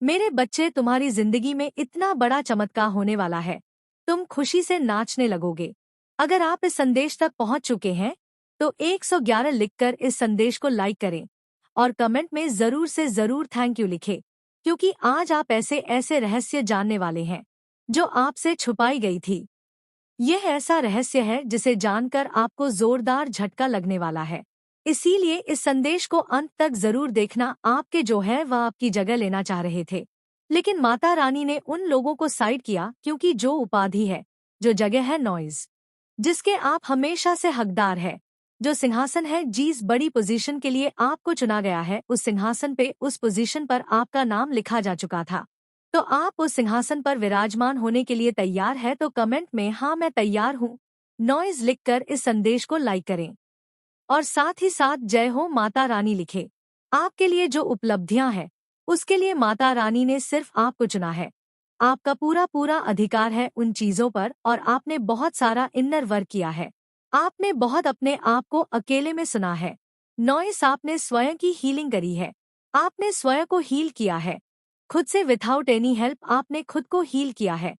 मेरे बच्चे, तुम्हारी जिंदगी में इतना बड़ा चमत्कार होने वाला है। तुम खुशी से नाचने लगोगे। अगर आप इस संदेश तक पहुंच चुके हैं तो 111 लिखकर इस संदेश को लाइक करें और कमेंट में जरूर से जरूर थैंक यू लिखें, क्योंकि आज आप ऐसे ऐसे रहस्य जानने वाले हैं जो आपसे छुपाई गई थी। यह ऐसा रहस्य है जिसे जानकर आपको जोरदार झटका लगने वाला है। इसीलिए इस संदेश को अंत तक जरूर देखना। आपके जो है वह आपकी जगह लेना चाह रहे थे, लेकिन माता रानी ने उन लोगों को साइड किया, क्योंकि जो उपाधि है, जो जगह है नॉइज, जिसके आप हमेशा से हकदार है, जो सिंहासन है, जिस बड़ी पोजीशन के लिए आपको चुना गया है, उस सिंहासन पे, उस पोजीशन पर आपका नाम लिखा जा चुका था। तो आप उस सिंहासन पर विराजमान होने के लिए तैयार है? तो कमेंट में हाँ मैं तैयार हूँ नॉइज लिखकर इस संदेश को लाइक करें और साथ ही साथ जय हो माता रानी लिखे। आपके लिए जो उपलब्धियां हैं उसके लिए माता रानी ने सिर्फ आपको चुना है। आपका पूरा पूरा अधिकार है उन चीजों पर, और आपने बहुत सारा इनर वर्क किया है। आपने बहुत अपने आप को अकेले में सुना है। नॉइस, आपने स्वयं की हीलिंग करी है। आपने स्वयं को हील किया है, खुद से, विथआउट एनी हेल्प। आपने खुद को हील किया है।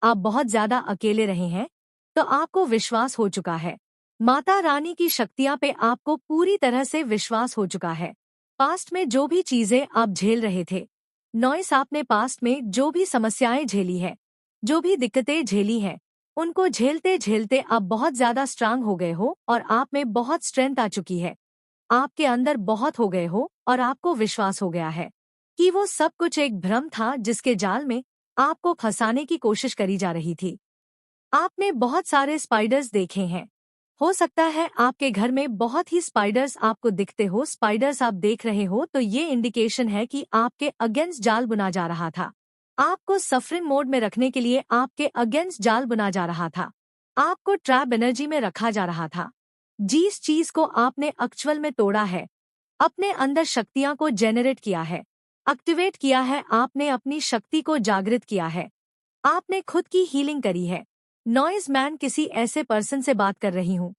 आप बहुत ज्यादा अकेले रहे हैं, तो आपको विश्वास हो चुका है। माता रानी की शक्तियां पे आपको पूरी तरह से विश्वास हो चुका है। पास्ट में जो भी चीजें आप झेल रहे थे नॉइस, आपने पास्ट में जो भी समस्याएं झेली है, जो भी दिक्कतें झेली हैं, उनको झेलते झेलते आप बहुत ज्यादा स्ट्रांग हो गए हो और आप में बहुत स्ट्रेंथ आ चुकी है। आपके अंदर बहुत हो गए हो और आपको विश्वास हो गया है कि वो सब कुछ एक भ्रम था जिसके जाल में आपको फंसाने की कोशिश करी जा रही थी। आपने बहुत सारे स्पाइडर्स देखे हैं। हो सकता है आपके घर में बहुत ही स्पाइडर्स आपको दिखते हो। स्पाइडर्स आप देख रहे हो तो ये इंडिकेशन है कि आपके अगेंस्ट जाल बुना जा रहा था। आपको सफरिंग मोड में रखने के लिए आपके अगेंस्ट जाल बुना जा रहा था। आपको ट्रैप एनर्जी में रखा जा रहा था। जिस चीज को आपने एक्चुअल में तोड़ा है, अपने अंदर शक्तियां को जेनरेट किया है, एक्टिवेट किया है, आपने अपनी शक्ति को जागृत किया है, आपने खुद की हीलिंग करी है। नॉइज मैन, किसी ऐसे पर्सन से बात कर रही हूँ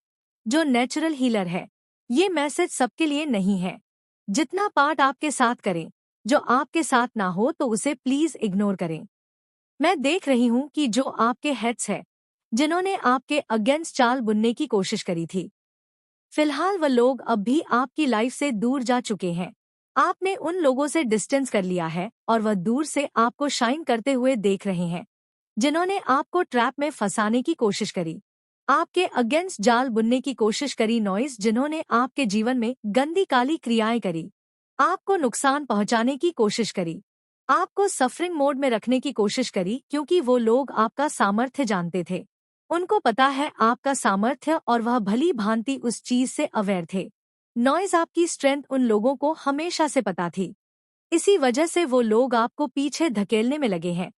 जो नेचुरल हीलर है। ये मैसेज सबके लिए नहीं है। जितना पार्ट आपके साथ करें, जो आपके साथ ना हो तो उसे प्लीज इग्नोर करें। मैं देख रही हूँ कि जो आपके हेड्स है, जिन्होंने आपके अगेंस्ट चाल बुनने की कोशिश करी थी, फिलहाल वह लोग अब भी आपकी लाइफ से दूर जा चुके हैं। आपने उन लोगों से डिस्टेंस कर लिया है और वह दूर से आपको शाइन करते हुए देख रहे हैं, जिन्होंने आपको ट्रैप में फंसाने की कोशिश करी, आपके अगेंस्ट जाल बुनने की कोशिश करी। नॉइस, जिन्होंने आपके जीवन में गंदी काली क्रियाएं करी, आपको नुकसान पहुंचाने की कोशिश करी, आपको सफरिंग मोड में रखने की कोशिश करी, क्योंकि वो लोग आपका सामर्थ्य जानते थे। उनको पता है आपका सामर्थ्य और वह भली भांति उस चीज से अवेयर थे। नॉइज, आपकी स्ट्रेंथ उन लोगों को हमेशा से पता थी। इसी वजह से वो लोग आपको पीछे धकेलने में लगे हैं,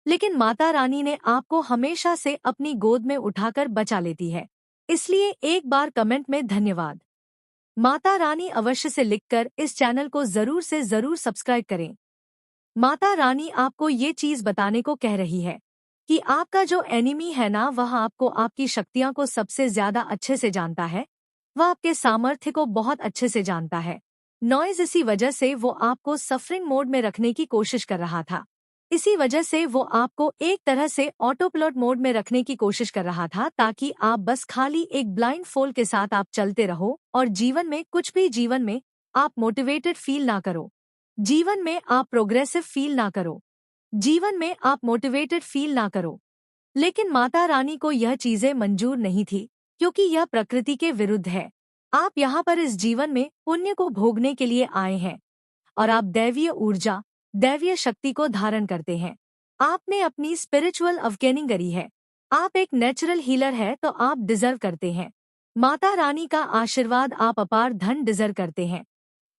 लेकिन माता रानी ने आपको हमेशा से अपनी गोद में उठाकर बचा लेती है। इसलिए एक बार कमेंट में धन्यवाद माता रानी अवश्य से लिखकर इस चैनल को जरूर से जरूर सब्सक्राइब करें। माता रानी आपको ये चीज बताने को कह रही है कि आपका जो एनिमी है ना, वह आपको, आपकी शक्तियां को सबसे ज्यादा अच्छे से जानता है। वह आपके सामर्थ्य को बहुत अच्छे से जानता है। नॉइज, इसी वजह से वो आपको सफरिंग मोड में रखने की कोशिश कर रहा था। इसी वजह से वो आपको एक तरह से ऑटो पायलट मोड में रखने की कोशिश कर रहा था, ताकि आप बस खाली एक ब्लाइंड फोल्ड के साथ आप चलते रहो और जीवन में कुछ भी, जीवन में आप मोटिवेटेड फील ना करो, जीवन में आप प्रोग्रेसिव फील ना करो, जीवन में आप मोटिवेटेड फील ना करो। लेकिन माता रानी को यह चीजें मंजूर नहीं थी, क्योंकि यह प्रकृति के विरुद्ध है। आप यहाँ पर इस जीवन में पुण्य को भोगने के लिए आए हैं और आप दैवीय ऊर्जा, दैवीय शक्ति को धारण करते हैं। आपने अपनी स्पिरिचुअल अवेकनिंग करी है। आप एक नेचुरल हीलर है, तो आप डिजर्व करते हैं माता रानी का आशीर्वाद। आप अपार धन डिजर्व करते हैं।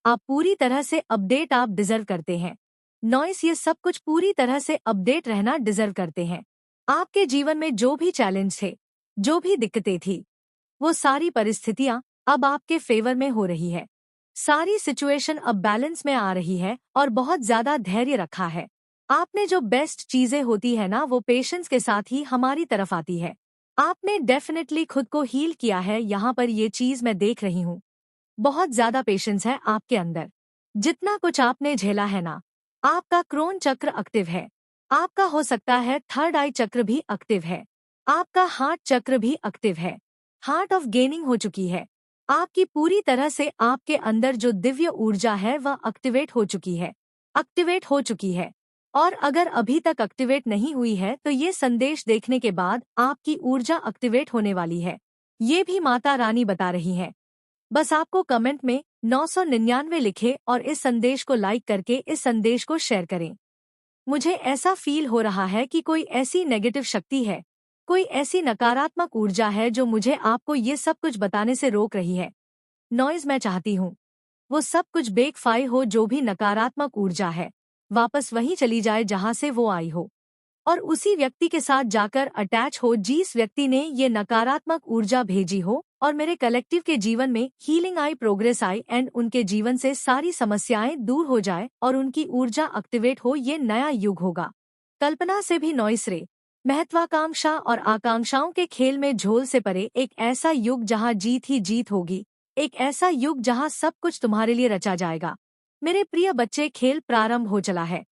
आप पूरी तरह से अपडेट आप डिजर्व करते हैं। नॉइस, ये सब कुछ पूरी तरह से अपडेट रहना डिजर्व करते हैं। आपके जीवन में जो भी चैलेंज थे, जो भी दिक्कतें थी, वो सारी परिस्थितियां अब आपके फेवर में हो रही है। सारी सिचुएशन अब बैलेंस में आ रही है और बहुत ज्यादा धैर्य रखा है। आपने जो बेस्ट चीजें होती है ना, वो पेशेंस के साथ ही हमारी तरफ आती है। आपने डेफिनेटली खुद को हील किया है। यहाँ पर ये चीज मैं देख रही हूँ, बहुत ज्यादा पेशेंस है आपके अंदर। जितना कुछ आपने झेला है ना, आपका क्रोन चक्र एक्टिव है। आपका हो सकता है थर्ड आई चक्र भी एक्टिव है। आपका हार्ट चक्र भी एक्टिव है। हार्ट ऑफ गेनिंग हो चुकी है। आपकी पूरी तरह से आपके अंदर जो दिव्य ऊर्जा है वह एक्टिवेट हो चुकी है। और अगर अभी तक एक्टिवेट नहीं हुई है तो ये संदेश देखने के बाद आपकी ऊर्जा एक्टिवेट होने वाली है। ये भी माता रानी बता रही है। बस आपको कमेंट में 999 लिखें और इस संदेश को लाइक करके इस संदेश को शेयर करें। मुझे ऐसा फील हो रहा है कि कोई ऐसी नेगेटिव शक्ति है, कोई ऐसी नकारात्मक ऊर्जा है जो मुझे आपको ये सब कुछ बताने से रोक रही है। नॉइज मैं चाहती हूँ वो सब कुछ बेकफाई हो, जो भी नकारात्मक ऊर्जा है वापस वहीं चली जाए जहां से वो आई हो, और उसी व्यक्ति के साथ जाकर अटैच हो जिस व्यक्ति ने ये नकारात्मक ऊर्जा भेजी हो, और मेरे कलेक्टिव के जीवन में healing I, progress I and उनके जीवन से सारी समस्याएं दूर हो जाए और उनकी ऊर्जा एक्टिवेट हो। ये नया युग होगा, कल्पना से भी नॉइस रे, महत्वाकांक्षा और आकांक्षाओं के खेल में झोल से परे एक ऐसा युग जहां जीत ही जीत होगी, एक ऐसा युग जहां सब कुछ तुम्हारे लिए रचा जाएगा। मेरे प्रिय बच्चे, खेल प्रारंभ हो चला है।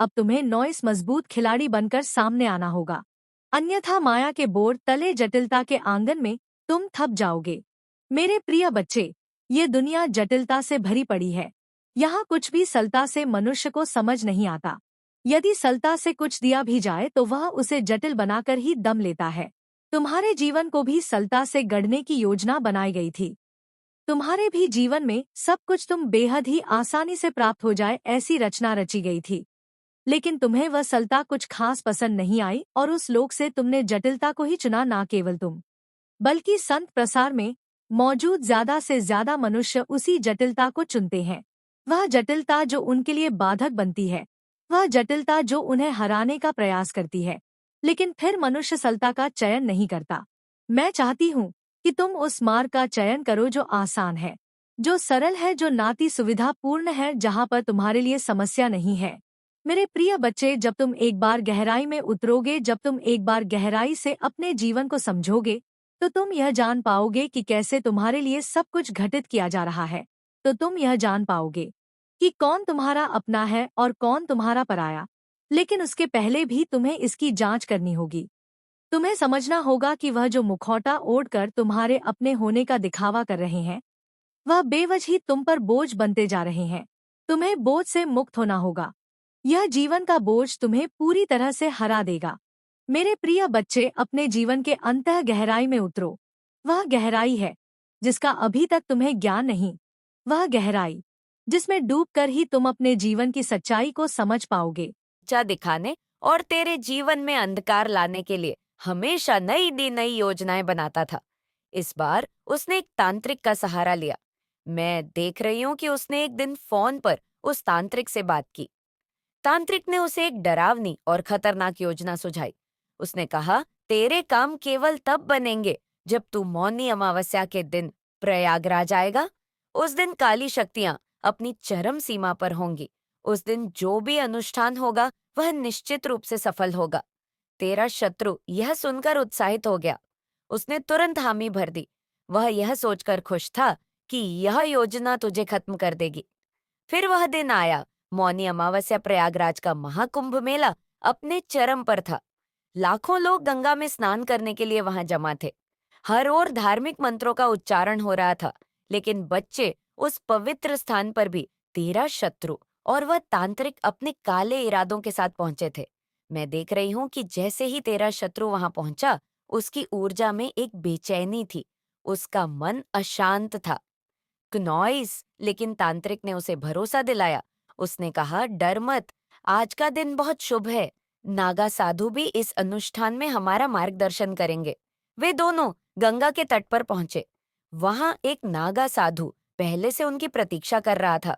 अब तुम्हें नॉइस मजबूत खिलाड़ी बनकर सामने आना होगा, अन्यथा माया के बोर्ड तले जटिलता के आंगन में तुम थक जाओगे। मेरे प्रिय बच्चे, ये दुनिया जटिलता से भरी पड़ी है। यहाँ कुछ भी सरलता से मनुष्य को समझ नहीं आता। यदि सरलता से कुछ दिया भी जाए तो वह उसे जटिल बनाकर ही दम लेता है। तुम्हारे जीवन को भी सरलता से गढ़ने की योजना बनाई गई थी। तुम्हारे भी जीवन में सब कुछ तुम बेहद ही आसानी से प्राप्त हो जाए ऐसी रचना रची गई थी। लेकिन तुम्हें वह सरलता कुछ खास पसंद नहीं आई और उस लोक से तुमने जटिलता को ही चुना। ना केवल तुम, बल्कि संत प्रसार में मौजूद ज्यादा से ज्यादा मनुष्य उसी जटिलता को चुनते हैं। वह जटिलता जो उनके लिए बाधक बनती है, वह जटिलता जो उन्हें हराने का प्रयास करती है। लेकिन फिर मनुष्य सरलता का चयन नहीं करता। मैं चाहती हूँ कि तुम उस मार्ग का चयन करो जो आसान है, जो सरल है, जो नाती सुविधापूर्ण है, जहाँ पर तुम्हारे लिए समस्या नहीं है। मेरे प्रिय बच्चे, जब तुम एक बार गहराई में उतरोगे, जब तुम एक बार गहराई से अपने जीवन को समझोगे, तो तुम यह जान पाओगे कि कैसे तुम्हारे लिए सब कुछ घटित किया जा रहा है। तो तुम यह जान पाओगे कि कौन तुम्हारा अपना है और कौन तुम्हारा पराया। लेकिन उसके पहले भी तुम्हें इसकी जांच करनी होगी। तुम्हें समझना होगा कि वह जो मुखौटा ओढ़कर तुम्हारे अपने होने का दिखावा कर रहे हैं, वह बेवजह ही तुम पर बोझ बनते जा रहे हैं। तुम्हें बोझ से मुक्त होना होगा। यह जीवन का बोझ तुम्हें पूरी तरह से हरा देगा। मेरे प्रिय बच्चे, अपने जीवन के अंतः गहराई में उतरो। वह गहराई है जिसका अभी तक तुम्हें ज्ञान नहीं, वह गहराई जिसमें डूबकर ही तुम अपने जीवन की सच्चाई को समझ पाओगे। ऊंचा दिखाने और तेरे जीवन में अंधकार लाने के लिए हमेशा नई योजनाएं बनाता था। इस बार उसने एक तांत्रिक का सहारा लिया। मैं देख रही हूँ कि उसने एक दिन फोन पर उस तांत्रिक से बात की। तांत्रिक ने उसे एक डरावनी और खतरनाक योजना सुझाई। उसने कहा, तेरे काम केवल तब बनेंगे जब तू मौनी अमावस्या के दिन प्रयागराज आएगा। उस दिन काली शक्तियां अपनी चरम सीमा पर होंगी। उस दिन जो भी अनुष्ठान होगा वह निश्चित रूप से सफल होगा। तेरा शत्रु यह सुनकर उत्साहित हो गया। उसने तुरंत हामी भर दी। वह यह सोचकर खुश था कि यह योजना तुझे खत्म कर देगी। फिर वह दिन आया। मौनी अमावस्या प्रयागराज का महाकुंभ मेला अपने चरम पर था। लाखों लोग गंगा में स्नान करने के लिए वहां जमा थे। हर ओर धार्मिक मंत्रों का उच्चारण हो रहा था। लेकिन बच्चे, उस पवित्र स्थान पर भी तेरा शत्रु और वह तांत्रिक अपने काले इरादों के साथ पहुंचे थे। मैं देख रही हूं कि जैसे ही तेरा शत्रु वहां पहुंचा, उसकी ऊर्जा में एक बेचैनी थी। उसका मन अशांत था। नॉइस, लेकिन तांत्रिक ने उसे भरोसा दिलाया। उसने कहा, डर मत, आज का दिन बहुत शुभ है। नागा साधु भी इस अनुष्ठान में हमारा मार्गदर्शन करेंगे। वे दोनों गंगा के तट पर पहुंचे। वहां एक नागा साधु पहले से उनकी प्रतीक्षा कर रहा था।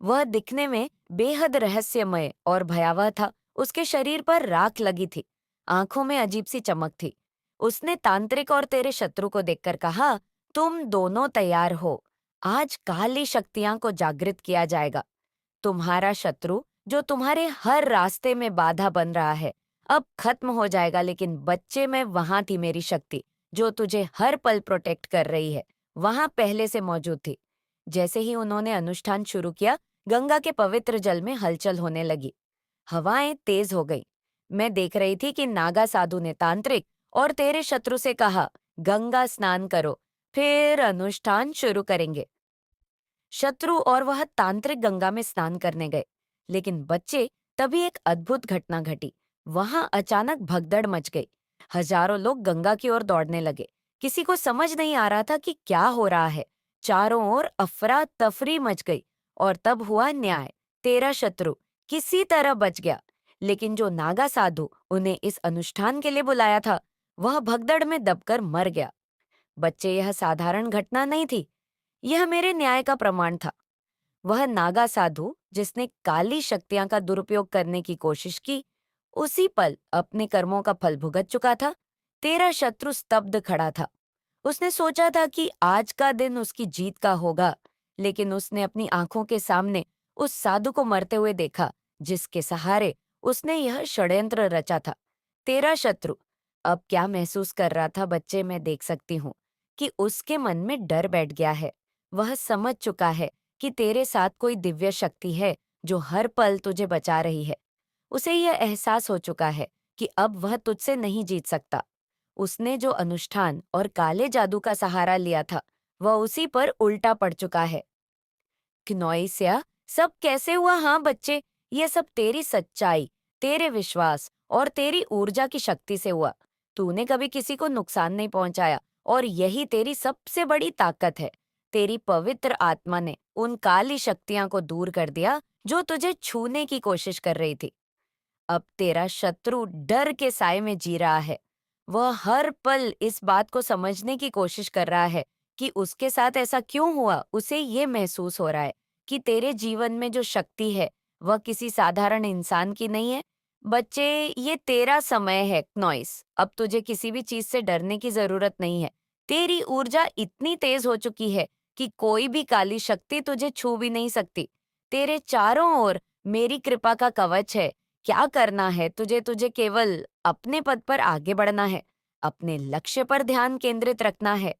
वह दिखने में बेहद रहस्यमय और भयावह था। उसके शरीर पर राख लगी थी, आंखों में अजीब सी चमक थी। उसने तांत्रिक और तेरे शत्रु को देखकर कहा, तुम दोनों तैयार हो। आज काली शक्तियां को जागृत किया जाएगा। तुम्हारा शत्रु जो तुम्हारे हर रास्ते में बाधा बन रहा है, अब खत्म हो जाएगा। लेकिन बच्चे, में वहां थी मेरी शक्ति जो तुझे हर पल प्रोटेक्ट कर रही है। वहां पहले से मौजूद थी। जैसे ही उन्होंने अनुष्ठान शुरू किया, गंगा के पवित्र जल में हलचल होने लगी। हवाएं तेज हो गई। मैं देख रही थी कि नागा साधु ने तांत्रिक और तेरे शत्रु से कहा, गंगा स्नान करो, फिर अनुष्ठान शुरू करेंगे। शत्रु और वह तांत्रिक गंगा में स्नान करने गए, लेकिन बच्चे, तभी एक अद्भुत घटना घटी। वहां अचानक भगदड़ मच गई। हजारों लोग गंगा की ओर दौड़ने लगे। किसी को समझ नहीं आ रहा था कि क्या हो रहा है। चारों ओर अफरा तफरी मच गई। और तब हुआ न्याय। तेरा शत्रु किसी तरह बच गया, लेकिन जो नागा साधु उन्हें इस अनुष्ठान के लिए बुलाया था, वह भगदड़ में दबकर मर गया। बच्चे, यह साधारण घटना नहीं थी, यह मेरे न्याय का प्रमाण था। वह नागा साधु जिसने काली शक्तियां का दुरुपयोग करने की कोशिश की, उसी पल अपने कर्मों का फल भुगत चुका था। तेरा शत्रु स्तब्ध खड़ा था। उसने सोचा था कि आज का दिन उसकी जीत का होगा, लेकिन उसने अपनी आंखों के सामने उस साधु को मरते हुए देखा, जिसके सहारे उसने यह षड्यंत्र रचा था। तेरा शत्रु अब क्या महसूस कर रहा था बच्चे, मैं देख सकती हूँ कि उसके मन में डर बैठ गया है। वह समझ चुका है कि तेरे साथ कोई दिव्य शक्ति है जो हर पल तुझे बचा रही है। उसे यह एहसास हो चुका है कि अब वह तुझसे नहीं जीत सकता। उसने जो अनुष्ठान और काले जादू का सहारा लिया था, वह उसी पर उल्टा पड़ चुका है। क्नोइसिया, सब कैसे हुआ? हाँ बच्चे, ये सब तेरी सच्चाई, तेरे विश्वास और तेरी ऊर्जा की शक्ति से हुआ। तूने कभी किसी को नुकसान नहीं पहुंचाया, और यही तेरी सबसे बड़ी ताकत है। तेरी पवित्र आत्मा ने उन काली शक्तियां को दूर कर दिया जो तुझे छूने की कोशिश कर रही थी। अब तेरा शत्रु डर के साए में जी रहा है। वह हर पल इस बात को समझने की कोशिश कर रहा है कि उसके साथ ऐसा क्यों हुआ। उसे ये महसूस हो रहा है कि तेरे जीवन में जो शक्ति है, वह किसी साधारण इंसान की नहीं है। बच्चे, ये तेरा समय है नॉइस। अब तुझे किसी भी चीज से डरने की जरूरत नहीं है। तेरी ऊर्जा इतनी तेज हो चुकी है कि कोई भी काली शक्ति तुझे छू भी नहीं सकती। तेरे चारों ओर मेरी कृपा का कवच है। क्या करना है तुझे? तुझे केवल अपने पद पर आगे बढ़ना है, अपने लक्ष्य पर ध्यान केंद्रित रखना है।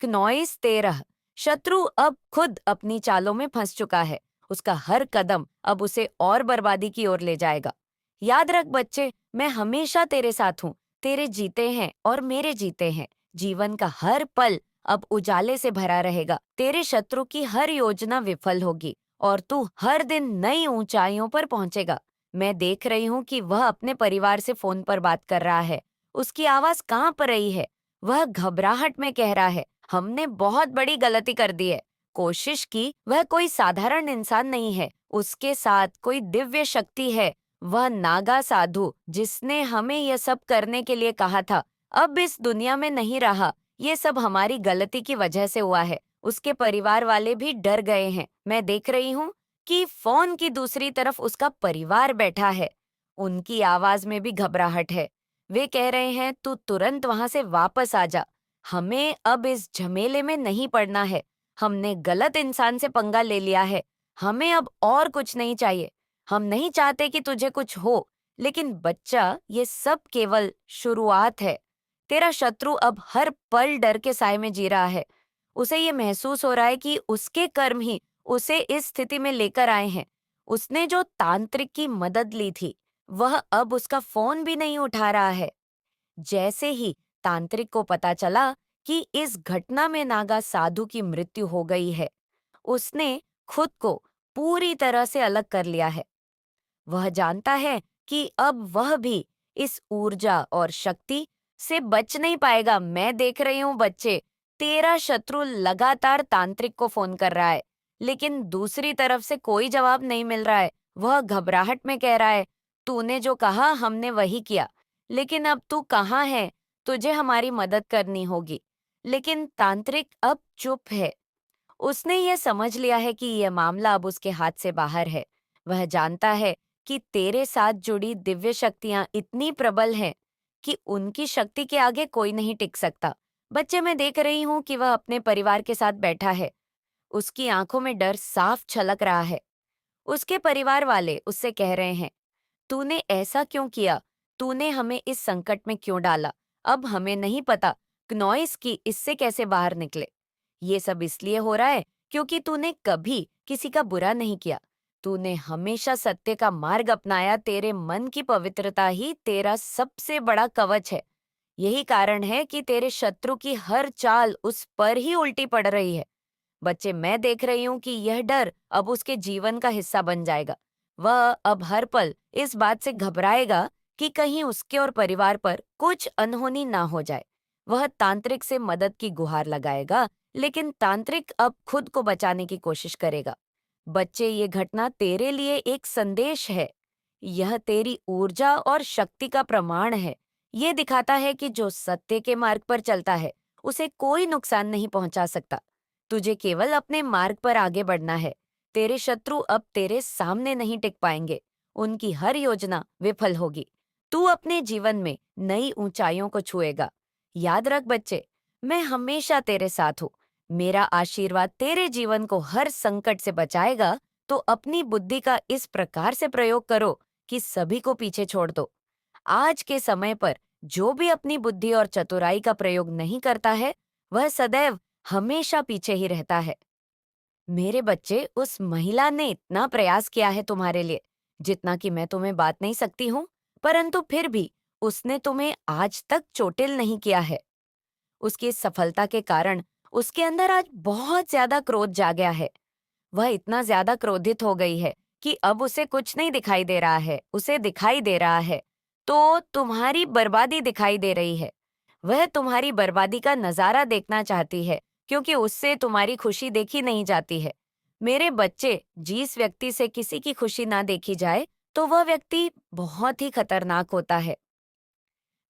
क्नोइस 13। शत्रु अब खुद अपनी चालों में फंस चुका है। उसका हर कदम अब उसे और बर्बादी की ओर ले जाएगा। याद रख बच्चे, मैं हमेशा तेरे साथ हूँ। तेरे जीते हैं और मेरे जीते हैं। जीवन का हर पल अब उजाले से भरा रहेगा। तेरे शत्रु की हर योजना विफल होगी और तू हर दिन नई ऊंचाइयों पर पहुंचेगा। मैं देख रही हूँ कि वह अपने परिवार से फोन पर बात कर रहा है। उसकी आवाज कांप रही है। वह घबराहट में कह रहा है, हमने बहुत बड़ी गलती कर दी है। कोशिश की, वह कोई साधारण इंसान नहीं है। उसके साथ कोई दिव्य शक्ति है। वह नागा साधु जिसने हमें यह सब करने के लिए कहा था, अब इस दुनिया में नहीं रहा। ये सब हमारी गलती की वजह से हुआ है। उसके परिवार वाले भी डर गए हैं। मैं देख रही हूँ कि फोन की दूसरी तरफ उसका परिवार बैठा है। उनकी आवाज में भी घबराहट है। वे कह रहे हैं, तू तुरंत वहां से वापस आ जा। हमें अब इस झमेले में नहीं पड़ना है। हमने गलत इंसान से पंगा ले लिया है। हमें अब और कुछ नहीं चाहिए। हम नहीं चाहते कि तुझे कुछ हो, लेकिन बच्चा, ये सब केवल शुरुआत है। तेरा शत्रु अब हर पल डर के साए में जी रहा है। उसे ये महसूस हो रहा है कि उसके कर्म ही उसे इस स्थिति में लेकर आए हैं। उसने जो तांत्रिक की मदद ली थी, वह अब उसका फोन भी नहीं उठा रहा है। जैसे ही तांत्रिक को पता चला कि इस घटना में नागा साधु की मृत्यु हो गई है, उसने खुद को पूरी तरह से अलग कर लिया है। वह जानता है कि अब वह भी इस ऊर्जा और शक्ति से बच नहीं पाएगा। मैं देख रही हूँ बच्चे, तेरा शत्रु लगातार तांत्रिक को फोन कर रहा है, लेकिन दूसरी तरफ से कोई जवाब नहीं मिल रहा है। वह घबराहट में कह रहा है, तूने जो कहा हमने वही किया, लेकिन अब तू कहाँ है? तुझे हमारी मदद करनी होगी। लेकिन तांत्रिक अब चुप है। उसने ये समझ लिया है कि यह मामला अब उसके हाथ से बाहर है। वह जानता है कि तेरे साथ जुड़ी दिव्य शक्तियां इतनी प्रबल हैं कि उनकी शक्ति के आगे कोई नहीं टिक सकता। बच्चे, मैं देख रही हूँ कि वह अपने परिवार के साथ बैठा है। उसकी आंखों में डर साफ छलक रहा है। उसके परिवार वाले उससे कह रहे हैं, तूने ऐसा क्यों किया? तूने हमें इस संकट में क्यों डाला? अब हमें नहीं पता क्नोइस की इससे कैसे बाहर निकले। ये सब इसलिए हो रहा है क्योंकि तूने कभी किसी का बुरा नहीं किया। तूने हमेशा सत्य का मार्ग अपनाया, तेरे मन की पवित्रता ही तेरा सबसे बड़ा कवच है। यही कारण है कि तेरे शत्रु की हर चाल उस पर ही उल्टी पड़ रही है। बच्चे, मैं देख रही हूँ कि यह डर अब उसके जीवन का हिस्सा बन जाएगा। वह अब हर पल इस बात से घबराएगा कि कहीं उसके और परिवार पर कुछ अनहोनी ना हो जाए। वह तांत्रिक से मदद की गुहार लगाएगा, लेकिन तांत्रिक अब खुद को बचाने की कोशिश करेगा। बच्चे, ये घटना तेरे लिए एक संदेश है। यह तेरी ऊर्जा और शक्ति का प्रमाण है। ये दिखाता है कि जो सत्य के मार्ग पर चलता है, उसे कोई नुकसान नहीं पहुंचा सकता। तुझे केवल अपने मार्ग पर आगे बढ़ना है। तेरे शत्रु अब तेरे सामने नहीं टिक पाएंगे। उनकी हर योजना विफल होगी। तू अपने जीवन में नई ऊंचाइयों को छुएगा। याद रख बच्चे, मैं हमेशा तेरे साथ हूँ। मेरा आशीर्वाद तेरे जीवन को हर संकट से बचाएगा। तो अपनी बुद्धि का इस प्रकार से प्रयोग करो कि सभी को पीछे छोड़ दो। आज के समय पर जो भी अपनी बुद्धि और चतुराई का प्रयोग नहीं करता है, वह सदैव हमेशा पीछे ही रहता है। मेरे बच्चे, उस महिला ने इतना प्रयास किया है तुम्हारे लिए, जितना कि मैं तुम्हें बात नहीं सकती हूँ, परंतु फिर भी उसने तुम्हें आज तक चोटिल नहीं किया है। उसकी इस सफलता के कारण उसके अंदर आज बहुत ज्यादा क्रोध जागया है। वह इतना ज्यादा क्रोधित हो गई है कि अब उसे कुछ नहीं दिखाई दे रहा है, उसे दिखाई दे रहा है तो तुम्हारी बर्बादी दिखाई दे रही है। वह तुम्हारी बर्बादी का नजारा देखना चाहती है, क्योंकि उससे तुम्हारी खुशी देखी नहीं जाती है। मेरे बच्चे, जिस व्यक्ति से किसी की खुशी ना देखी जाए, तो वह व्यक्ति बहुत ही खतरनाक होता है।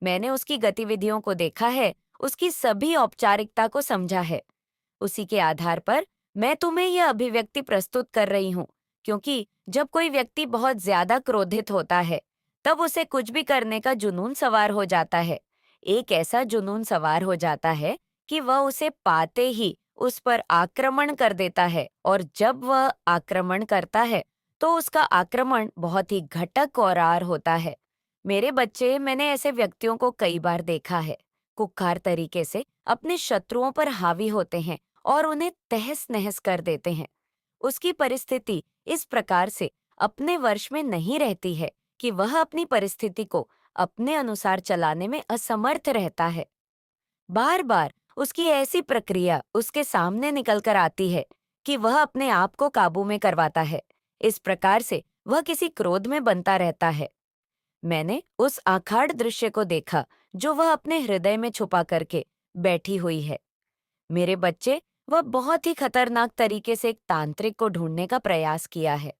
मैंने उसकी गतिविधियों को देखा है, उसकी सभी औपचारिकता को समझा है। उसी के आधार पर मैं तुम्हें यह अभिव्यक्ति प्रस्तुत कर रही हूँ, क्योंकि जब कोई व्यक्ति बहुत ज्यादा क्रोधित होता है, तब उसे कुछ भी करने का जुनून सवार हो जाता है। एक ऐसा जुनून सवार हो जाता है कि वह उसे पाते ही उस पर आक्रमण कर देता है, और जब वह आक्रमण करता है, तो उसका आक्रमण बहुत ही घटक और आर होता है। मेरे बच्चे, मैंने ऐसे व्यक्तियों को कई बार देखा है। कुख्खार तरीके से अपने शत्रुओं पर हावी होते हैं और उन्हें तहस नहस कर देते हैं। उसकी परिस्थिति इस प्रकार से अपने वश में नहीं रहती है कि वह अपनी परिस्थिति को अपने अनुसार चलाने में असमर्थ रहता है। बार बार उसकी ऐसी प्रक्रिया उसके सामने निकल कर आती है कि वह अपने आप को काबू में करवाता है। इस प्रकार से वह किसी क्रोध में बनता रहता है। मैंने उस आखाड़ दृश्य को देखा जो वह अपने हृदय में छुपा करके बैठी हुई है। मेरे बच्चे, वह बहुत ही खतरनाक तरीके से एक तांत्रिक को ढूंढने का प्रयास किया है।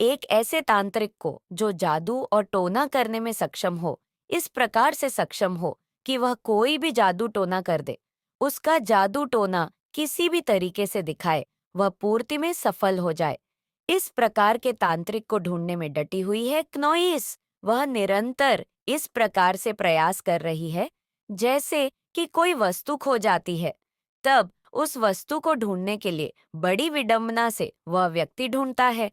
एक ऐसे तांत्रिक को जो जादू और टोना करने में सक्षम हो, इस प्रकार से सक्षम हो कि वह कोई भी जादू टोना कर दे, उसका जादू टोना किसी भी तरीके से दिखाए, वह पूर्ति में सफल हो जाए। इस प्रकार के तांत्रिक को ढूंढने में डटी हुई है क्नोइस। वह निरंतर इस प्रकार से प्रयास कर रही है, जैसे कि कोई वस्तु खो जाती है, तब उस वस्तु को ढूंढने के लिए बड़ी विडंबना से वह व्यक्ति ढूंढता है।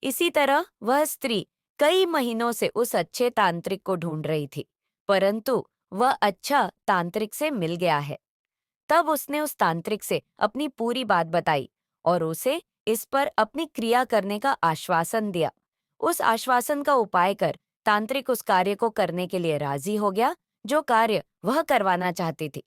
इसी तरह वह स्त्री कई महीनों से उस अच्छे तांत्रिक को ढूंढ रही थी, परंतु वह अच्छा तांत्रिक से मिल गया है। तब उसने उस तांत्रिक से अपनी पूरी बात बताई और उसे इस पर अपनी क्रिया करने का आश्वासन दिया। उस आश्वासन का उपाय कर तांत्रिक उस कार्य को करने के लिए राजी हो गया, जो कार्य वह करवाना चाहती थी।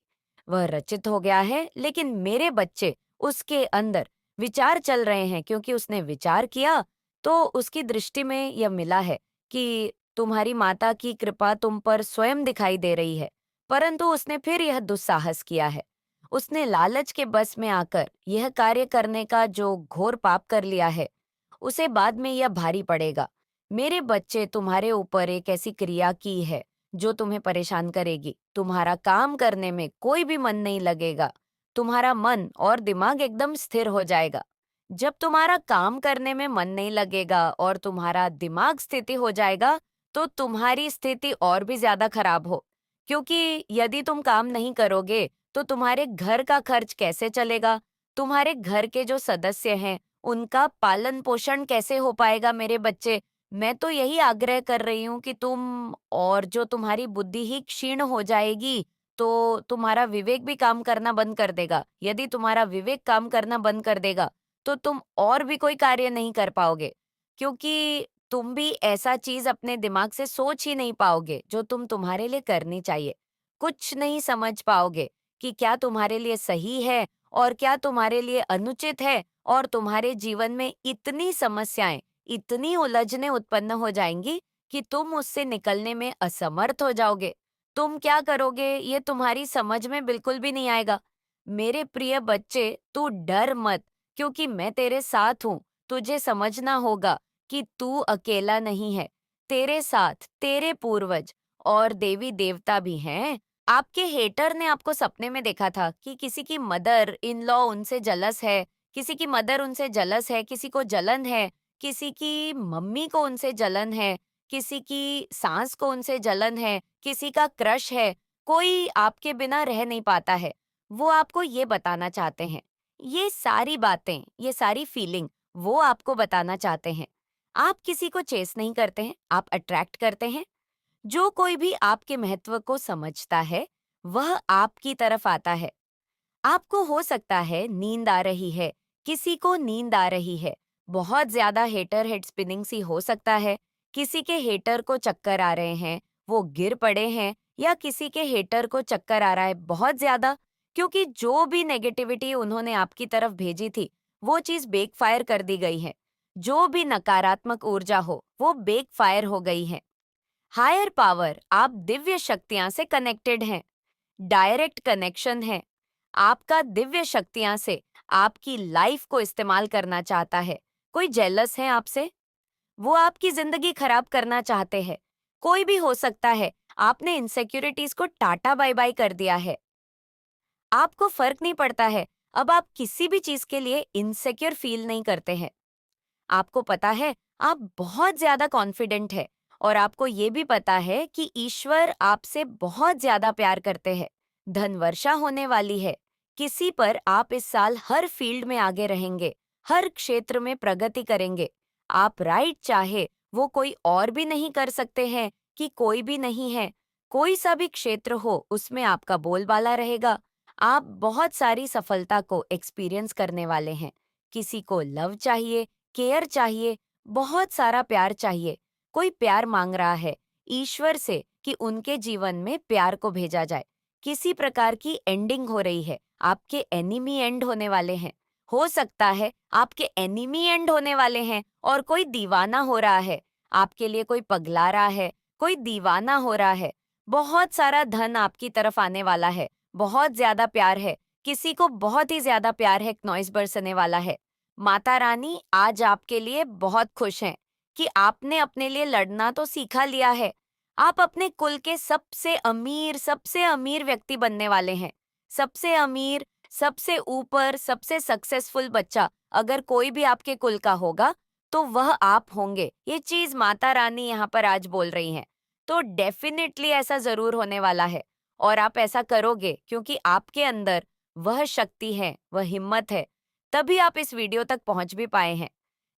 वह रचित हो गया है, लेकिन मेरे बच्चे, उसके अंदर विचार चल रहे हैं, क्योंकि उसने विचार किया तो उसकी दृष्टि में यह मिला है कि तुम्हारी माता की कृपा तुम पर स्वयं दिखाई दे रही है, परंतु उसने फिर यह दुस्साहस किया है। उसने लालच के बस में आकर यह कार्य करने का जो घोर पाप कर लिया है, उसे बाद में यह भारी पड़ेगा। मेरे बच्चे, तुम्हारे ऊपर एक ऐसी क्रिया की है जो तुम्हें परेशान करेगी। तुम्हारा काम करने में कोई भी मन नहीं लगेगा। तुम्हारा मन और दिमाग एकदम स्थिर हो जाएगा। जब तुम्हारा काम करने में मन नहीं लगेगा और तुम्हारा दिमाग स्थिति हो जाएगा, तो तुम्हारी स्थिति और भी ज्यादा खराब हो, क्योंकि यदि तुम काम नहीं करोगे तो तुम्हारे घर का खर्च कैसे चलेगा? तुम्हारे घर के जो सदस्य हैं, उनका पालन पोषण कैसे हो पाएगा? मेरे बच्चे, मैं तो यही आग्रह कर रही हूँ कि तुम, और जो तुम्हारी बुद्धि ही क्षीण हो जाएगी, तो तुम्हारा विवेक भी काम करना बंद कर देगा। यदि तुम्हारा विवेक काम करना बंद कर देगा, तो तुम और भी कोई कार्य नहीं कर पाओगे। क्योंकि तुम भी ऐसा चीज अपने दिमाग से सोच ही नहीं पाओगे जो तुम्हारे लिए करनी चाहिए। कुछ नहीं समझ पाओगे कि क्या तुम्हारे लिए सही है और क्या तुम्हारे लिए अनुचित है, और तुम्हारे जीवन में इतनी समस्याएं, इतनी उलझनें उत्पन्न हो जाएंगी कि तुम उससे निकलने में असमर्थ हो जाओगे। तुम क्या करोगे ये तुम्हारी समझ में बिल्कुल भी नहीं आएगा। मेरे प्रिय बच्चे, तू डर मत, क्योंकि मैं तेरे साथ हूँ। तुझे समझना होगा कि तू अकेला नहीं है। तेरे साथ तेरे पूर्वज और देवी देवता भी हैं। आपके हेटर ने आपको सपने में देखा था कि किसी की मदर इन लॉ उनसे जलस है, किसी की मदर उनसे जलस है, किसी को जलन है, किसी की मम्मी को उनसे जलन है, किसी की सास को उनसे जलन है, किसी का क्रश है, कोई आपके बिना रह नहीं पाता है। वो आपको ये बताना चाहते हैं। ये सारी बातें, ये सारी फीलिंग वो आपको बताना चाहते हैं। आप किसी को चेस नहीं करते हैं, आप अट्रैक्ट करते हैं। जो कोई भी आपके महत्व को समझता है, वह आपकी तरफ आता है। आपको हो सकता है नींद आ रही है, किसी को नींद आ रही है, बहुत ज्यादा हेटर हेड स्पिनिंग सी हो सकता है, किसी के हेटर को चक्कर आ रहे हैं, वो गिर पड़े हैं, या किसी के हेटर को चक्कर आ रहा है बहुत ज्यादा, क्योंकि जो भी नेगेटिविटी उन्होंने आपकी तरफ भेजी थी, वो चीज बेकफायर कर दी गई है। जो भी नकारात्मक ऊर्जा हो, वो बेकफायर हो गई है। हायर पावर, आप दिव्य शक्तियां से कनेक्टेड हैं। डायरेक्ट कनेक्शन है। आपका दिव्य शक्तियां से आपकी लाइफ को इस्तेमाल करना चाहता है। कोई जेलस है आपसे, वो आपकी जिंदगी खराब करना चाहते हैं। कोई भी हो सकता है, आपने इनसिक्योरिटीज को टाटा बाय बाय कर दिया है। आपको फर्क नहीं पड़ता है, अब आप किसी भी चीज के लिए इनसिक्योर फील नहीं करते हैं। आपको पता है, आप बहुत ज्यादा कॉन्फिडेंट है, और आपको ये भी पता है कि ईश्वर आपसे बहुत ज्यादा प्यार करते हैं। धन वर्षा होने वाली है। किसी पर आप इस साल हर फील्ड में आगे रहेंगे, हर क्षेत्र में प्रगति करेंगे। आप राइट चाहे वो कोई और भी नहीं कर सकते हैं कि कोई भी नहीं है। कोई सा भी क्षेत्र हो, उसमें आपका बोलबाला रहेगा। आप बहुत सारी सफलता को एक्सपीरियंस करने वाले हैं। किसी को लव चाहिए, केयर चाहिए, बहुत सारा प्यार चाहिए। कोई प्यार मांग रहा है ईश्वर से कि उनके जीवन में प्यार को भेजा जाए। किसी प्रकार की एंडिंग हो रही है, आपके एनिमी एंड होने वाले हैं। हो सकता है आपके एनिमी एंड होने वाले हैं और कोई दीवाना हो रहा है। आपके लिए कोई पगला रहा है, कोई दीवाना हो रहा है। बहुत सारा धन आपकी तरफ आने वाला है, बहुत ज्यादा प्यार है, किसी को बहुत ही ज्यादा प्यार है, नॉइस बरसने वाला है। माता रानी आज आपके लिए बहुत खुश हैं कि आपने अपने लिए लड़ना तो सीखा लिया है। आप अपने कुल के सबसे अमीर व्यक्ति बनने वाले हैं। सबसे अमीर, सबसे ऊपर, सबसे सक्सेसफुल बच्चा अगर कोई भी आपके कुल का होगा, तो वह आप होंगे। ये चीज माता रानी यहाँ पर आज बोल रही हैं। तो डेफिनेटली ऐसा जरूर होने वाला है, और आप ऐसा करोगे क्योंकि आपके अंदर वह शक्ति है, वह हिम्मत है। तभी आप इस वीडियो तक पहुंच भी पाए हैं।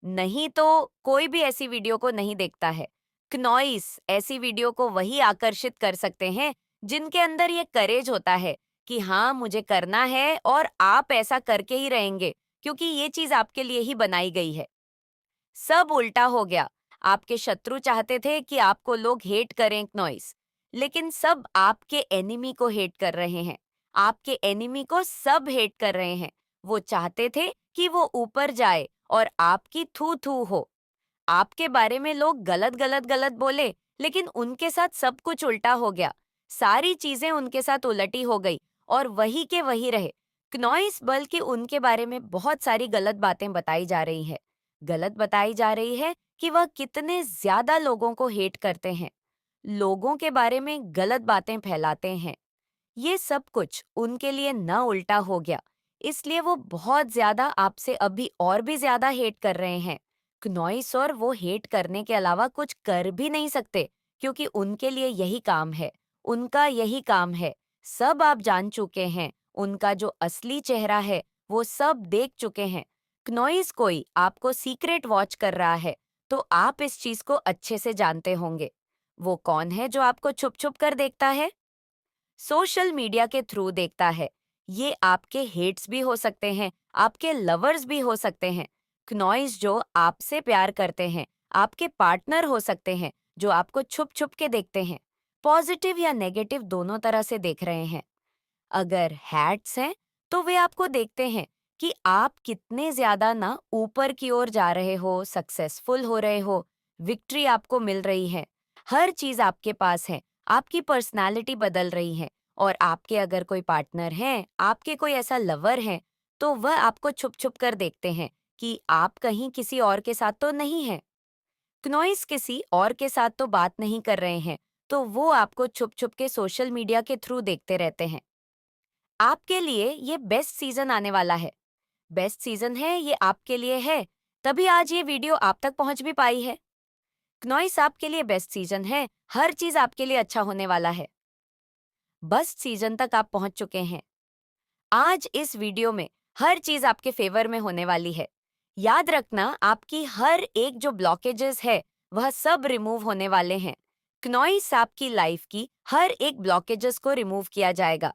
नहीं तो कोई भी ऐसी वीडियो को नहीं देखता है। क्नॉइस ऐसी वीडियो को वही आकर्षित कर सकते हैं जिनके अंदर ये करेज होता है कि हाँ, मुझे करना है, और आप ऐसा करके ही रहेंगे, क्योंकि ये चीज आपके लिए ही बनाई गई है। सब उल्टा हो गया। आपके शत्रु चाहते थे कि आपको लोग हेट करें, नॉइस, लेकिन सब आपके एनिमी को हेट कर रहे हैं। आपके एनिमी को सब हेट कर रहे हैं। वो चाहते थे कि वो ऊपर जाए और आपकी थू थू हो। आपके बारे में लोग गलत गलत गलत बोले, लेकिन उनके साथ सब कुछ उल्टा हो गया। सारी चीजें उनके साथ उलटी हो गई, और वही के वही रहे। क्नॉइस बल्कि उनके बारे में बहुत सारी गलत बातें बताई जा रही है। गलत बताई जा रही है कि वह कितने ज्यादा लोगों को हेट करते हैं, लोगों के बारे में गलत बातें फैलाते हैं। ये सब कुछ उनके लिए न उल्टा हो गया, इसलिए वो बहुत ज्यादा आपसे अभी और भी ज्यादा हेट कर रहे हैं। क्नॉइस और वो हेट करने के अलावा कुछ कर भी नहीं सकते, क्योंकि उनके लिए यही काम है, उनका यही काम है। सब आप जान चुके हैं, उनका जो असली चेहरा है वो सब देख चुके हैं। क्नॉइस कोई आपको सीक्रेट वॉच कर रहा है, तो आप इस चीज को अच्छे से जानते होंगे। वो कौन है जो आपको छुप छुप कर देखता है? सोशल मीडिया के थ्रू देखता है। ये आपके हेट्स भी हो सकते हैं, आपके लवर्स भी हो सकते हैं। क्नॉइस जो आपसे प्यार करते हैं, आपके पार्टनर हो सकते हैं, जो आपको छुप छुप के देखते हैं, पॉजिटिव या नेगेटिव दोनों तरह से देख रहे हैं। अगर हैट्स हैं, तो वे आपको देखते हैं कि आप कितने ज्यादा ना ऊपर की ओर जा रहे हो, सक्सेसफुल हो रहे हो, विक्ट्री आपको मिल रही है, हर चीज आपके पास है, आपकी पर्सनालिटी बदल रही है। और आपके अगर कोई पार्टनर हैं, आपके कोई ऐसा लवर है, तो वह आपको छुप छुप कर देखते हैं कि आप कहीं किसी और के साथ तो नहीं है। क्नॉइस किसी और के साथ तो बात नहीं कर रहे हैं, तो वो आपको छुप छुप के सोशल मीडिया के थ्रू देखते रहते हैं। आपके लिए ये बेस्ट सीजन आने वाला है। बेस्ट सीजन है, ये आपके लिए है, तभी आज ये वीडियो आप तक पहुंच भी पाई है। क्नॉइस आपके लिए बेस्ट सीजन है, हर चीज आपके लिए अच्छा होने वाला है। बेस्ट सीजन तक आप पहुंच चुके हैं। आज इस वीडियो में हर चीज आपके फेवर में होने वाली है। याद रखना, आपकी हर एक जो ब्लॉकेजेस है, वह सब रिमूव होने वाले हैं। क्नॉइस आपकी लाइफ की हर एक ब्लॉकेजेस को रिमूव किया जाएगा।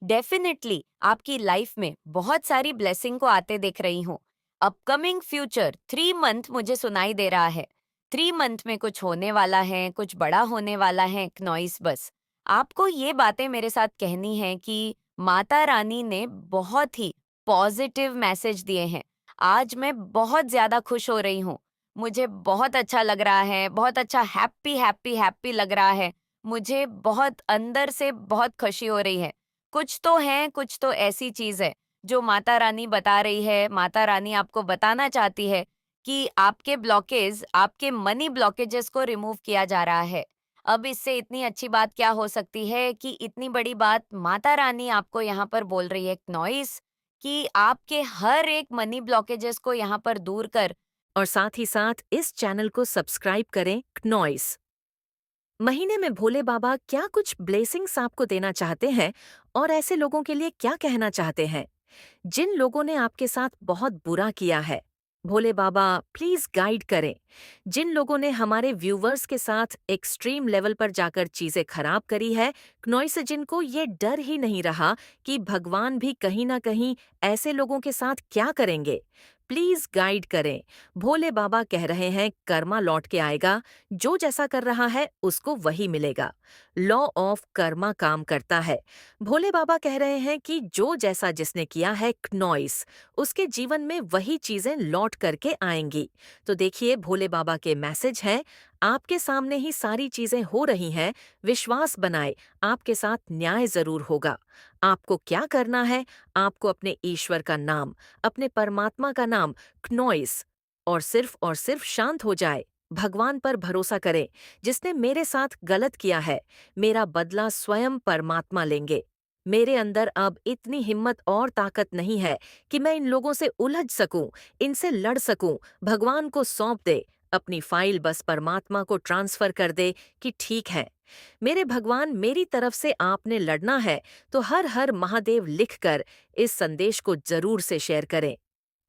डेफिनेटली आपकी लाइफ में बहुत सारी ब्लेसिंग को आते देख रही हूँ। अपकमिंग फ्यूचर 3 मंथ मुझे सुनाई दे रहा है। 3 मंथ में कुछ होने वाला है, कुछ बड़ा होने वाला है। क्नॉइस बस आपको ये बातें मेरे साथ कहनी है कि माता रानी ने बहुत ही पॉजिटिव मैसेज दिए हैं। आज मैं बहुत ज्यादा खुश हो रही हूँ। मुझे बहुत अच्छा लग रहा है, बहुत अच्छा हैप्पी हैप्पी हैप्पी लग रहा है। मुझे बहुत अंदर से बहुत खुशी हो रही है। कुछ तो है, कुछ तो ऐसी चीज है जो माता रानी बता रही है। माता रानी आपको बताना चाहती है कि आपके ब्लॉकेज, आपके मनी ब्लॉकेजेस को रिमूव किया जा रहा है। अब इससे इतनी अच्छी बात क्या हो सकती है कि इतनी बड़ी बात माता रानी आपको यहाँ पर बोल रही है नॉइस, कि आपके हर एक मनी ब्लॉकेजेस को यहाँ पर दूर कर। और साथ ही साथ इस चैनल को सब्सक्राइब करें नॉइस। महीने में भोले बाबा क्या कुछ ब्लेसिंग्स आपको देना चाहते हैं और ऐसे लोगों के लिए क्या कहना चाहते हैं जिन लोगों ने आपके साथ बहुत बुरा किया है। भोले बाबा प्लीज गाइड करें। जिन लोगों ने हमारे व्यूवर्स के साथ एक्सट्रीम लेवल पर जाकर चीजें खराब करी है, क्नॉइस जिनको ये डर ही नहीं रहा कि भगवान भी कहीं ना कहीं ऐसे लोगों के साथ क्या करेंगे, प्लीज गाइड करें। भोले बाबा कह रहे हैं कर्मा लौट के आएगा, जो जैसा कर रहा है उसको वही मिलेगा। लॉ ऑफ कर्मा काम करता है। भोले बाबा कह रहे हैं कि जो जैसा जिसने किया है क्नॉइस, उसके जीवन में वही चीजें लौट करके आएंगी। तो देखिए, भोले बाबा के मैसेज हैं, आपके सामने ही सारी चीजें हो रही हैं, विश्वास बनाए, आपके साथ न्याय जरूर होगा। आपको क्या करना है, आपको अपने ईश्वर का नाम, अपने परमात्मा का नाम क्नॉइस, और सिर्फ शांत हो जाए। भगवान पर भरोसा करें। जिसने मेरे साथ गलत किया है, मेरा बदला स्वयं परमात्मा लेंगे। मेरे अंदर अब इतनी हिम्मत और ताकत नहीं है कि मैं इन लोगों से उलझ सकूं, इनसे लड़ सकूं। भगवान को सौंप दे, अपनी फाइल बस परमात्मा को ट्रांसफर कर दे कि ठीक है मेरे भगवान, मेरी तरफ से आपने लड़ना है तो हर हर महादेव लिखकर इस संदेश को जरूर से शेयर करें।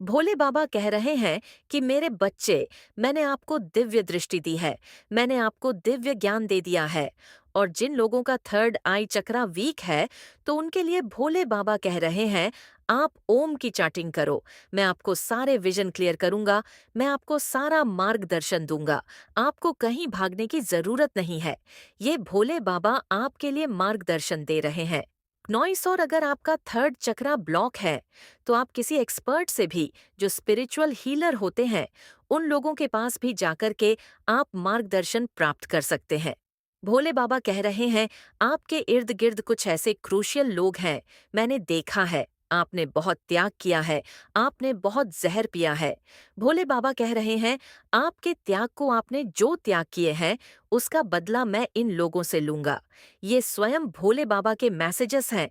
भोले बाबा कह रहे हैं कि मेरे बच्चे, मैंने आपको दिव्य दृष्टि दी है, मैंने आपको दिव्य ज्ञान दे दिया है। और जिन लोगों का थर्ड आई चक्रा वीक है, तो उनके लिए भोले बाबा कह रहे हैं, आप ओम की चाटिंग करो, मैं आपको सारे विजन क्लियर करूंगा, मैं आपको सारा मार्गदर्शन दूंगा, आपको कहीं भागने की जरूरत नहीं है। ये भोले बाबा आपके लिए मार्गदर्शन दे रहे हैं। नॉइस, और अगर आपका थर्ड चक्रा ब्लॉक है, तो आप किसी एक्सपर्ट से भी, जो स्पिरिचुअल हीलर होते हैं, उन लोगों के पास भी जाकर के आप मार्गदर्शन प्राप्त कर सकते हैं। भोले बाबा कह रहे हैं, आपके इर्द गिर्द कुछ ऐसे क्रूशियल लोग हैं, मैंने देखा है, आपने बहुत त्याग किया है, आपने बहुत जहर पिया है। भोले बाबा कह रहे हैं, आपके त्याग को, आपने जो त्याग किए हैं, उसका बदला मैं इन लोगों से लूंगा। ये स्वयं भोले बाबा के मैसेजेस हैं।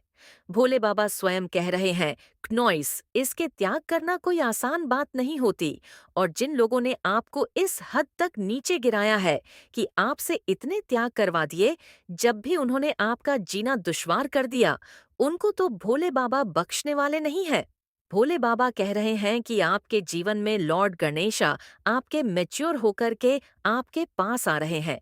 भोले बाबा स्वयं कह रहे हैं, क्नॉइस, इसके त्याग करना कोई आसान बात नहीं होती। और जिन लोगों ने आपको इस हद तक नीचे गिराया है कि आपसे इतने त्याग करवा दिए, जब भी उन्होंने आपका जीना दुश्वार कर दिया, उनको तो भोले बाबा बख्शने वाले नहीं हैं। भोले बाबा कह रहे हैं कि आपके जीवन में लॉर्ड गणेशा आपके मैच्योर होकर के आपके पास आ रहे हैं।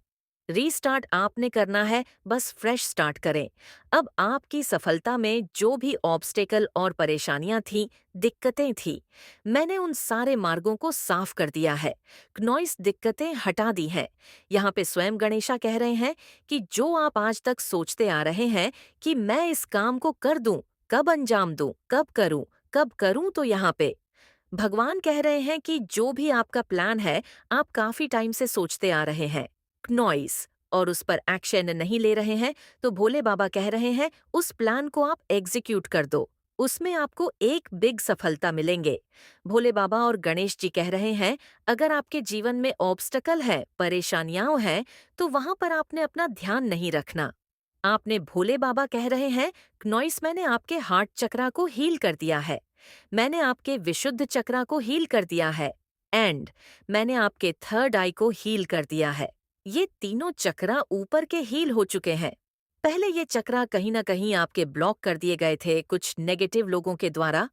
रीस्टार्ट आपने करना है, बस फ्रेश स्टार्ट करें। अब आपकी सफलता में जो भी ऑब्स्टेकल और परेशानियां थीं, दिक्कतें थीं, मैंने उन सारे मार्गों को साफ कर दिया है। क्नॉइस दिक्कतें हटा दी हैं। यहाँ पे स्वयं गणेशा कह रहे हैं कि जो आप आज तक सोचते आ रहे हैं कि मैं इस काम को कर दूं, कब अंजाम दूं, कब करूं तो यहाँ पे भगवान कह रहे हैं कि जो भी आपका प्लान है, आप काफी टाइम से सोचते आ रहे हैं, नॉइस, और उस पर एक्शन नहीं ले रहे हैं, तो भोले बाबा कह रहे हैं उस प्लान को आप एग्जीक्यूट कर दो। उसमें आपको एक बिग सफलता मिलेंगे। भोले बाबा और गणेश जी कह रहे हैं अगर आपके जीवन में ऑब्स्टकल है, परेशानियां हैं, तो वहां पर आपने अपना ध्यान नहीं रखना। आपने भोले बाबा कह रहे हैं नॉइस, मैंने आपके हार्ट चक्रा को हील कर दिया है, मैंने आपके विशुद्ध चक्रा को हील कर दिया है, एंड मैंने आपके थर्ड आई को हील कर दिया है। ये तीनों चक्रा ऊपर के हील हो चुके हैं। पहले ये चक्रा कहीं ना कहीं आपके ब्लॉक कर दिए गए थे कुछ नेगेटिव लोगों के द्वारा।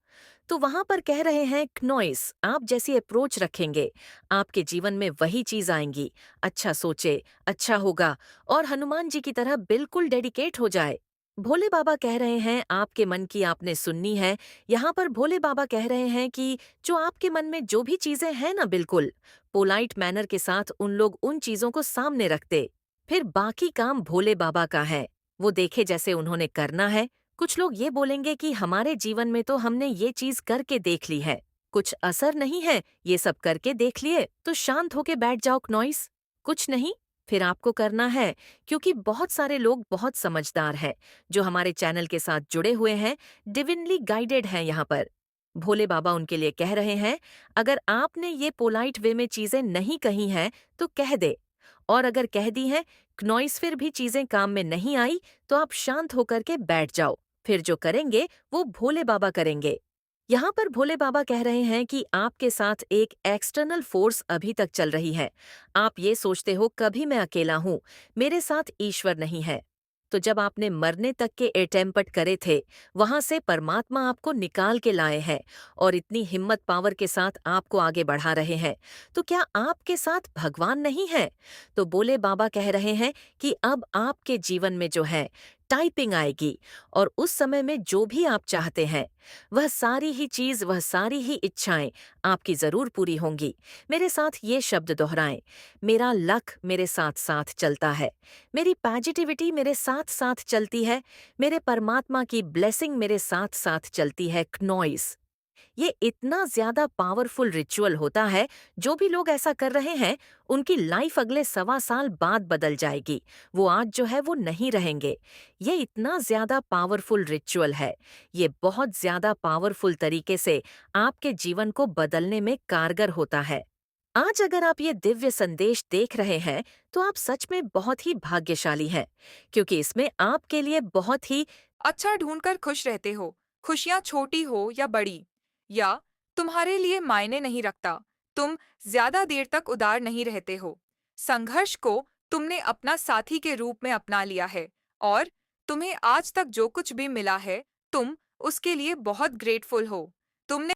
तो वहां पर कह रहे हैं नॉइस, आप जैसी अप्रोच रखेंगे, आपके जीवन में वही चीज आएंगी। अच्छा सोचे, अच्छा होगा, और हनुमान जी की तरह बिल्कुल डेडिकेट हो जाए। भोले बाबा कह रहे हैं आपके मन की आपने सुननी है। यहाँ पर भोले बाबा कह रहे हैं कि जो आपके मन में जो भी चीजें हैं ना, बिल्कुल पोलाइट मैनर के साथ उन लोग उन चीजों को सामने रखते, फिर बाकी काम भोले बाबा का है, वो देखे जैसे उन्होंने करना है। कुछ लोग ये बोलेंगे कि हमारे जीवन में तो हमने ये चीज करके देख ली है, कुछ असर नहीं है, ये सब करके देख लिए, तो शांत होके बैठ जाओ नॉइस। कुछ नहीं, फिर आपको करना है, क्योंकि बहुत सारे लोग बहुत समझदार हैं जो हमारे चैनल के साथ जुड़े हुए हैं, डिविनली गाइडेड हैं यहाँ पर। भोले बाबा उनके लिए कह रहे हैं अगर आपने ये पोलाइट वे में चीजें नहीं कही हैं तो कह दे, और अगर कह दी हैं नॉइस फिर भी चीजें काम में नहीं आई, तो आप शांत होकर के बैठ जाओ, फिर जो करेंगे वो भोले बाबा करेंगे। यहाँ पर भोले बाबा कह रहे हैं कि आपके साथ एक एक्सटर्नल फोर्स अभी तक चल रही है। आप ये सोचते हो कभी मैं अकेला हूँ, मेरे साथ ईश्वर नहीं है। तो जब आपने मरने तक के अटेम्प्ट करे थे, वहां से परमात्मा आपको निकाल के लाए हैं और इतनी हिम्मत पावर के साथ आपको आगे बढ़ा रहे हैं। तो क्या आपके साथ भगवान नहीं है? तो भोले बाबा कह रहे हैं कि अब आपके जीवन में जो है टाइपिंग आएगी, और उस समय में जो भी आप चाहते हैं, वह सारी ही चीज, वह सारी ही इच्छाएं आपकी जरूर पूरी होंगी। मेरे साथ ये शब्द दोहराएं, मेरा लक मेरे साथ साथ चलता है, मेरी पॉजिटिविटी मेरे साथ साथ चलती है, मेरे परमात्मा की ब्लेसिंग मेरे साथ साथ चलती है। नॉइस, ये इतना ज्यादा पावरफुल रिचुअल होता है, जो भी लोग ऐसा कर रहे हैं उनकी लाइफ अगले 1.25 साल बाद बदल जाएगी। वो आज जो है वो नहीं रहेंगे। ये इतना ज्यादा पावरफुल रिचुअल है, ये बहुत ज्यादा पावरफुल तरीके से आपके जीवन को बदलने में कारगर होता है। आज अगर आप ये दिव्य संदेश देख रहे हैं, तो आप सच में बहुत ही भाग्यशाली हैं, क्योंकि इसमें आपके लिए बहुत ही अच्छा ढूंढकर खुश रहते हो। खुशियां छोटी हो या बड़ी, या तुम्हारे लिए मायने नहीं रखता। तुम ज्यादा देर तक उदार नहीं रहते हो। संघर्ष को तुमने अपना साथी के रूप में अपना लिया है, और तुम्हें आज तक जो कुछ भी मिला है, तुम उसके लिए बहुत ग्रेटफुल हो। तुमने